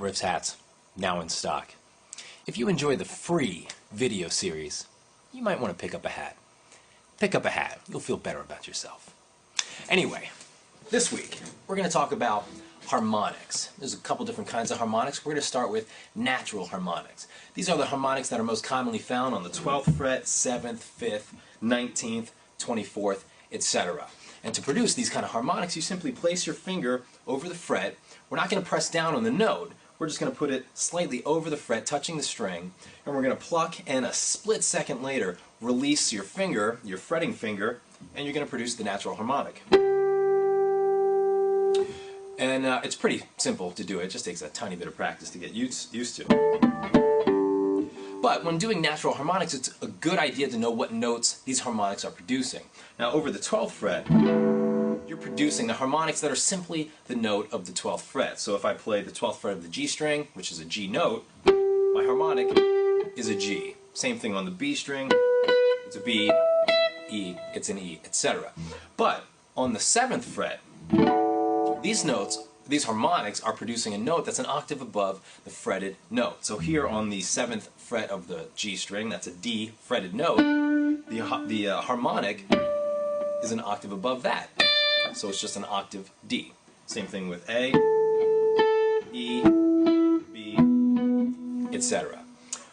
Riffs hats, now in stock. If you enjoy the free video series, you might want to pick up a hat. Pick up a hat. You'll feel better about yourself. Anyway, this week we're going to talk about harmonics. There's a couple different kinds of harmonics. We're going to start with natural harmonics. These are the harmonics that are most commonly found on the 12th fret, 7th, 5th, 19th, 24th, etc. And to produce these kind of harmonics, you simply place your finger over the fret. We're not going to press down on the note. We're just going to put it slightly over the fret, touching the string, and we're going to pluck, and a split second later, release your finger, your fretting finger, and you're going to produce the natural harmonic. And it's pretty simple to do. It just takes a tiny bit of practice to get used to. But when doing natural harmonics, it's a good idea to know what notes these harmonics are producing. Now, over the 12th fret, you're producing the harmonics that are simply the note of the 12th fret. So if I play the 12th fret of the G string, which is a G note, my harmonic is a G. Same thing on the B string, it's a B, E, it's an E, etc. But on the 7th fret, these harmonics are producing a note that's an octave above the fretted note. So here on the 7th fret of the G string, that's a D fretted note, the harmonic is an octave above that. So it's just an octave D. Same thing with A, E, B, etc.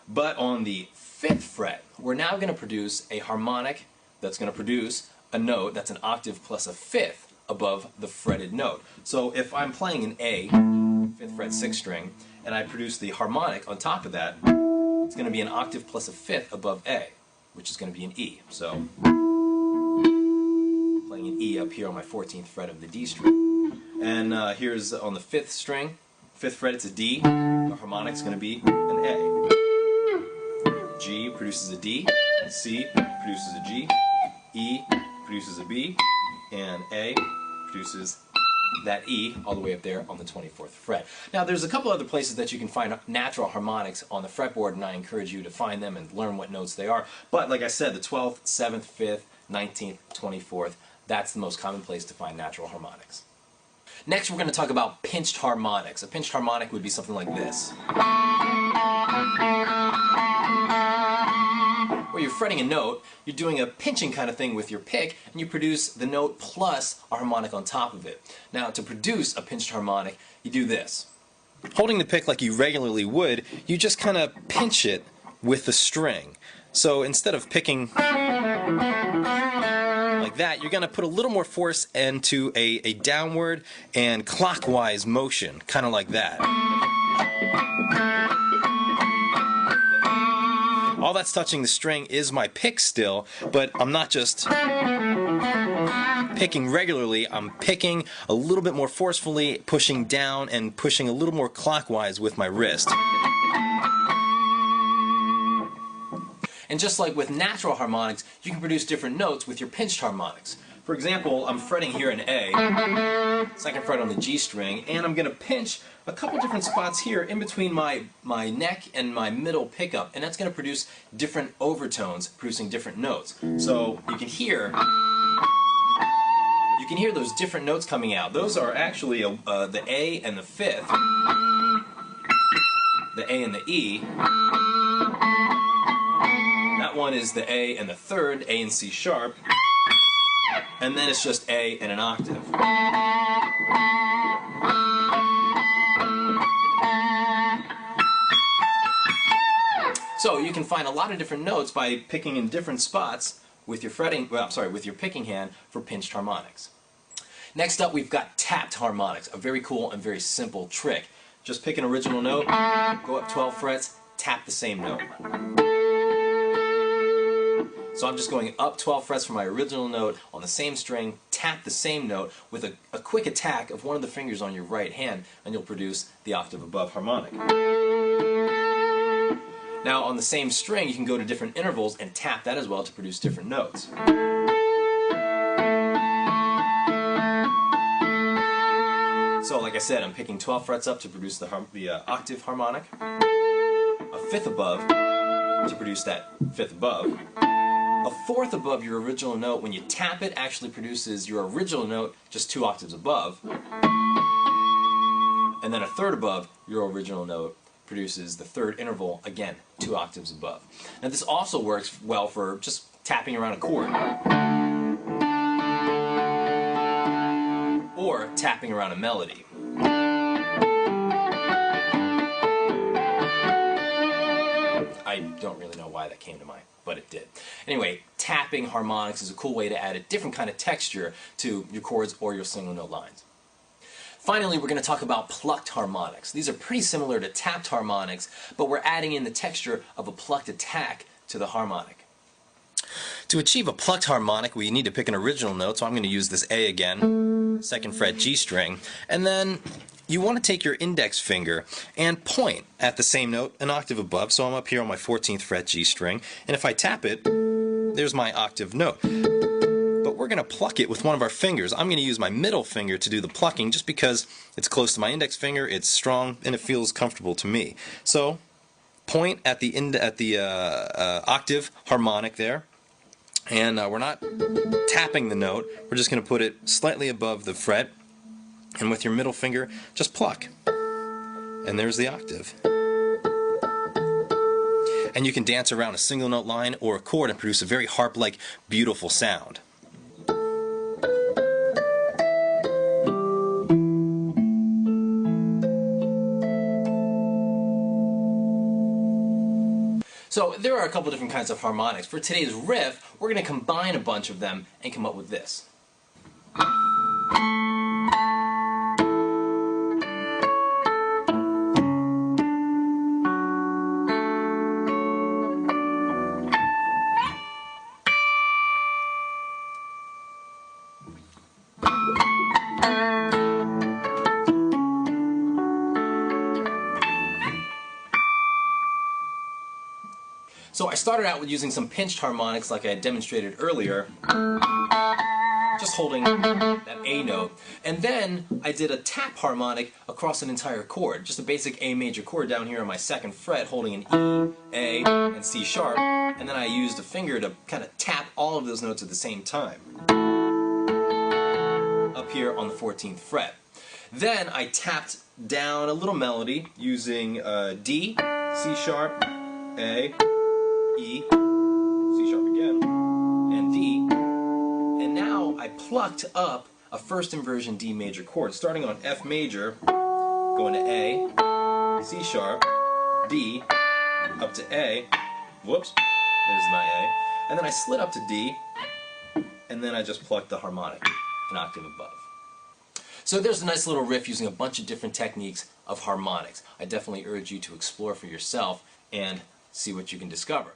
But on the 5th fret, we're now going to produce a harmonic that's going to produce a note that's an octave plus a fifth above the fretted note. So if I'm playing an A, 5th fret 6th string, and I produce the harmonic on top of that, it's going to be an octave plus a fifth above A, which is going to be an E. So playing an E up here on my 14th fret of the D string. And here's on the 5th string, 5th fret, it's a D. The harmonic's going to be an A. G produces a D, C produces a G, E produces a B, and A produces that E all the way up there on the 24th fret. Now there's a couple other places that you can find natural harmonics on the fretboard, and I encourage you to find them and learn what notes they are. But like I said, the 12th, 7th, 5th, 19th, 24th, that's the most common place to find natural harmonics. Next we're going to talk about pinched harmonics. A pinched harmonic would be something like this, where you're fretting a note, you're doing a pinching kind of thing with your pick, and you produce the note plus a harmonic on top of it. Now, to produce a pinched harmonic, you do this. Holding the pick like you regularly would, you just kind of pinch it with the string. So instead of picking like that, you're going to put a little more force into a downward and clockwise motion, kind of like that. All that's touching the string is my pick still, but I'm not just picking regularly, I'm picking a little bit more forcefully, pushing down and pushing a little more clockwise with my wrist. And just like with natural harmonics, you can produce different notes with your pinched harmonics. For example, I'm fretting here an A, 2nd fret on the G string, and I'm going to pinch a couple different spots here in between my neck and my middle pickup, and that's going to produce different overtones, producing different notes. So you can hear those different notes coming out. Those are actually the A and the 5th, the A and the E. That one is the A and the 3rd, A and C sharp. And then it's just A and an octave. So you can find a lot of different notes by picking in different spots with your with your picking hand for pinched harmonics. Next up, we've got tapped harmonics, a very cool and very simple trick. Just pick an original note, go up 12 frets, tap the same note. So I'm just going up 12 frets from my original note on the same string, tap the same note with a quick attack of one of the fingers on your right hand, and you'll produce the octave above harmonic. Now on the same string, you can go to different intervals and tap that as well to produce different notes. So like I said, I'm picking 12 frets up to produce the octave harmonic, a fifth above to produce that fifth above, a fourth above your original note. When you tap it, actually produces your original note just 2 octaves above. and then a third above your original note produces the third interval, again, 2 octaves above. Now this also works well for just tapping around a chord, or tapping around a melody. I don't really know why that came to mind, but it did. Anyway, tapping harmonics is a cool way to add a different kind of texture to your chords or your single note lines. Finally, we're going to talk about plucked harmonics. These are pretty similar to tapped harmonics, but we're adding in the texture of a plucked attack to the harmonic. To achieve a plucked harmonic, we need to pick an original note, so I'm going to use this A again, 2nd fret G string, and then you want to take your index finger and point at the same note an octave above, so I'm up here on my 14th fret G string, and if I tap it, there's my octave note. But we're going to pluck it with one of our fingers. I'm going to use my middle finger to do the plucking just because it's close to my index finger, it's strong, and it feels comfortable to me. So point at the octave harmonic there, and we're not tapping the note, we're just going to put it slightly above the fret, and with your middle finger just pluck. And there's the octave. And you can dance around a single note line or a chord and produce a very harp-like, beautiful sound. So there are a couple different kinds of harmonics. For today's riff, we're going to combine a bunch of them and come up with this. So I started out with using some pinched harmonics like I had demonstrated earlier, just holding that A note, and then I did a tap harmonic across an entire chord, just a basic A major chord down here on my 2nd fret holding an E, A, and C sharp, and then I used a finger to kind of tap all of those notes at the same time, up here on the 14th fret. Then I tapped down a little melody using D, C sharp, A, E, C sharp again, and D, and now I plucked up a first inversion D major chord, starting on F major, going to A, C sharp, D, up to A, whoops, there's my A, and then I slid up to D, and then I just plucked the harmonic an octave above. So there's a nice little riff using a bunch of different techniques of harmonics. I definitely urge you to explore for yourself and see what you can discover.